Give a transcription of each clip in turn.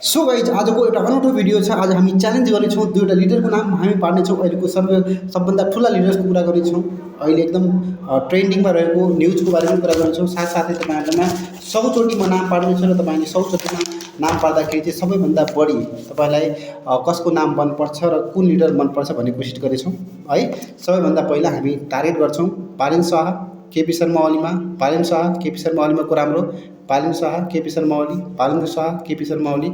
So guys आजको एउटा अनौठो भिडियो छ। आज हामी च्यालेन्ज गर्नेछौँ, दुईवटा लिडरको नाम हामी पार्नेछौँ। अहिलेको सबभन्दा ठुला लिडर्सको कुरा गर्नेछौँ, अहिले एकदम ट्रेन्डिङमा रहेको न्युजको बारेमा कुरा गर्नेछौँ। साथसाथै तपाईँहरूमा 100 चोटि म नाम पार्नेछु र तपाईँले 100 चोटिमा नाम पार्दाखेरि चाहिँ सबैभन्दा बढी तपाईँलाई कसको नाम मनपर्छ र कुन लिडर मनपर्छ भन्ने कोसिस गर्नेछौँ है। सबैभन्दा पहिला हामी टार्गेट गर्छौँ पालिन शाह, केपी शर्मा ओलीमा। पालिन शाह, केपी शर्मा ओलीमा को राम्रो? पालिन शाह, केपी शर्मा ओली, बालेन्द्र शाह, केपी शर्मा ओली,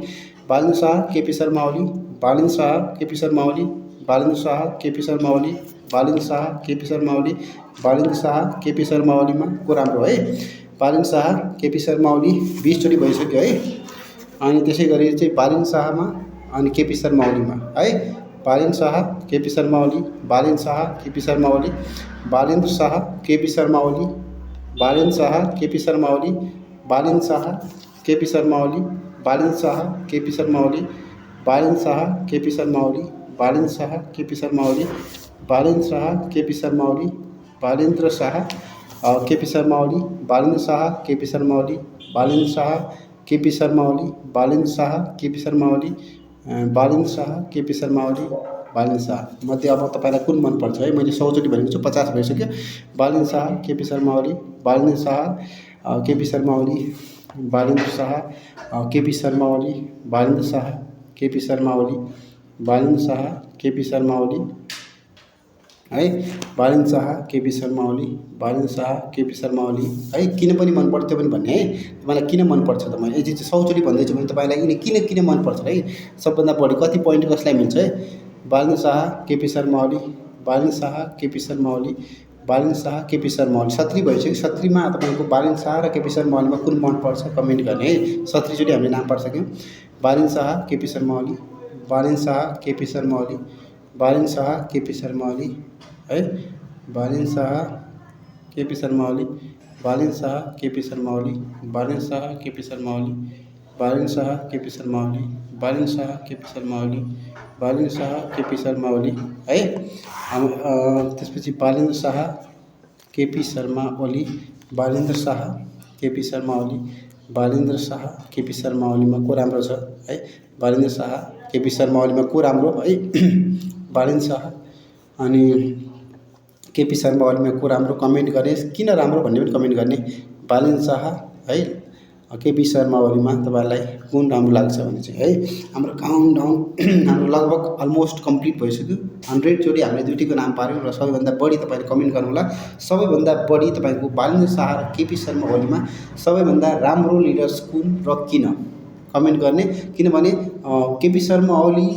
बालेन्द्र शाह, केपी शर्मा ओली, बालेन्द्र शाह, केपी शर्मा ओली, बालेन्द्र शाह, केपी शर्मा ओली, बालेन्द्र शाह, केपी शर्मा ओली, बालेन्द्र शाह, केपी शर्मा ओलीमा को राम्रो है? बालेन्द्र शाह, केपी शर्मा ओली 20 चोटि भइसक्यो है। अनि त्यसै गरी चाहिँ बालेन्द्र शाहमा अनि केपी शर्मा ओलीमा है। बालेन्द्र शाह, केपी शर्मा ओली, बालेन्द्र शाह, केपी शर्मा ओली, बालेन्द्र शाह, केपी शर्मा ओली, बालेन्द्र शाह, केपी शर्मा ओली, बालेन्द्र शाह, केपी शर्मा ओली, बालेन्द्र शाह, केपी शर्मा ओली, बालेन्द्र शाह, केपी शर्मा ओली, बालेन्द्र शाह, केपी शर्मा ओली, बालेन्द्र शाह, केपी शर्मा ओली, बालेन्द्र शाह, केपी शर्मा ओली, बालेन्द्र शाह, केपी शर्मा ओली, बालेन्द्र शाह, केपी शर्मा ओली, बालेन्द्र शाह, केपी शर्मा ओली, बालेन्द्र शाह, केपी शर्मा ओली, बालेन्द्र शाह मध्ये अब तपाईँलाई कुन मनपर्छ है? मैले 100 चोटि भनेको छु, 50 भइसक्यो। बालेन्द्र शाह, केपी शर्मा ओली, बालेन्द्र शाह, केपी शर्मा ओली, बालेन्द्र शाह, केपी शर्मा ओली, बालेन्द्र शाह, केपी शर्मा ओली, बालेन्द्र शाह, केपी शर्मा ओली है। बालेन्द्र शाह, केपी शर्मा ओली, बालेन्द्र शाह, केपी शर्मा ओली है। किन पनि मनपर्छ त्यो पनि भन्ने है, तपाईँलाई किन मनपर्छ त? मैले यदि 100 चोटि भन्दैछु भने तपाईँलाई यिनी किन मनपर्छ है? सबभन्दा बढी कति पोइन्ट कसलाई मिल्छ है? बालेन्द्र शाह, केपी शर्मा ओली, बालेन्द्र शाह, केपी शर्मा ओली, बालेन्द्र शाह, केपी शर्मा ओली 70 भइसक्यो। 70मा तपाईँको बालेन्द्र शाह र केपी शर्मा ओलीमा कुन मनपर्छ कमेन्ट गर्ने है। 70 चोटि हामीले नाम पार्सक्यौँ। बालेन्द्र शाह, केपी शर्मा ओली, बालेन्द्र शाह, केपी शर्मा ओली, बालेन्द्र शाह, केपी शर्मा ओली है। बालेन्द्र शाह, केपी शर्मा ओली, बालेन्द्र शाह, केपी शर्मा ओली, बालेन्द्र शाह, केपी शर्मा ओली, बालेन्द्र शाह, केपी शर्मा ओली, बालेन्द्र शाह, केपी शर्मा ओली, बालेन्द्र शाह, केपी शर्मा ओली है। त्यसपछि बालेन्द्र शाह, केपी शर्मा ओली, बालेन्द्र शाह, केपी शर्मा ओली, बालेन्द्र शाह, केपी शर्मा ओलीमा को राम्रो छ है? बालेन्द्र शाह, केपी शर्मा ओलीमा को राम्रो है? बालेन्द्र शाह अनि केपी शर्मा ओलीमा को राम्रो कमेन्ट गर्ने, किन राम्रो भन्ने पनि कमेन्ट गर्ने। बालेन्द्र शाह है, केपी शर्मा ओलीमा तपाईँलाई कुन राम्रो लाग्छ भने चाहिँ है। हाम्रो काउन्टडाउन हाम्रो लगभग अलमोस्ट कम्प्लिट भइसक्यो। 100 चोटि हामीले दुईटीको नाम पार्यौँ र सबैभन्दा बढी तपाईँले कमेन्ट गर्नुहोला। सबैभन्दा बढी तपाईँको बालेन्द्र शाह र केपी शर्मा ओलीमा सबैभन्दा राम्रो लिडर्स कुन र किन कमेन्ट गर्ने। किनभने केपी शर्मा ओली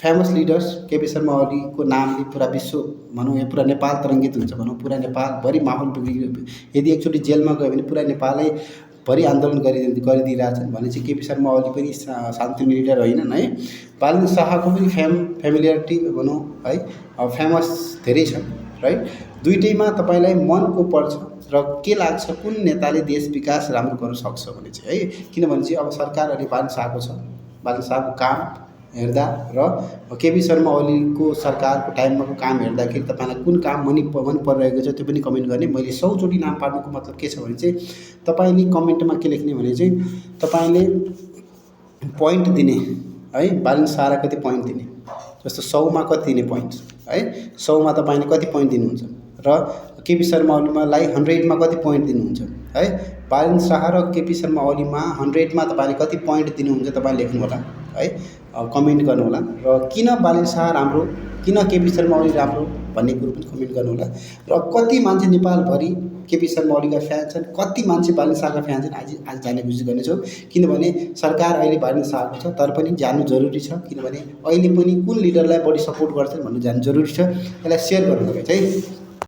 फेमस लिडर्स, केपी शर्मा ओलीको नामले पुरा विश्व भनौँ, या पुरा नेपाल तरङ्गित हुन्छ भनौँ। पुरा नेपालभरि माहौल बिग्रियो। यदि एकचोटि जेलमा गयो भने पुरा नेपालै भरि आन्दोलन गरिदिइरहेछन् भने चाहिँ केपी शर्मा ओली पनि शान्तिप्रिय लिडर होइनन् है। बालेन्द्र शाहको पनि फेमिलियरिटी भनौँ है, फेमस धेरै छ राइट। दुइटैमा तपाईँलाई मन को पर्छ र के लाग्छ कुन नेताले देश विकास राम्रो गर्न सक्छ भने चाहिँ है। किनभने चाहिँ अब सरकार अहिले बालेन्द्र शाहको छ। बालेन्द्र शाहको काम हेर्दा र केपी शर्मा ओलीको सरकारको टाइममाको काम हेर्दाखेरि तपाईँलाई कुन काम मन परिरहेको छ त्यो पनि कमेन्ट गर्ने। मैले 100 चोटि नाम पार्नुको मतलब के छ भने चाहिँ तपाईँले कमेन्टमा के लेख्ने भने चाहिँ तपाईँले पोइन्ट दिने है। बालेन्द्र शाहलाई कति पोइन्ट दिने, जस्तो 100मा कति दिने पोइन्ट है। 100मा तपाईँले कति पोइन्ट दिनुहुन्छ र केपी शर्मा ओलीमालाई 100मा कति पोइन्ट दिनुहुन्छ है। बालेन्द्र शाह र केपी शर्मा ओलीमा 100मा तपाईँले कति पोइन्ट दिनुहुन्छ तपाईँ लेख्नु होला है, कमेन्ट गर्नुहोला। र किन बालेन्द्र शाह राम्रो, किन केपी शर्मा ओली राम्रो भन्ने कुरो पनि कमेन्ट गर्नुहोला। र कति मान्छे नेपालभरि केपी शर्मा ओलीका फ्यान छन्, कति मान्छे बालेन्द्र शाहका फ्यान छन् आज जान्ने कोसिस गर्नेछौँ। किनभने सरकार अहिले बालेन्द्र शाहको छ, तर पनि जान्नु जरुरी छ। किनभने अहिले पनि कुन लिडरलाई बढी सपोर्ट गर्छन् भन्नु जान्नु जरुरी छ। यसलाई सेयर गर्नु है।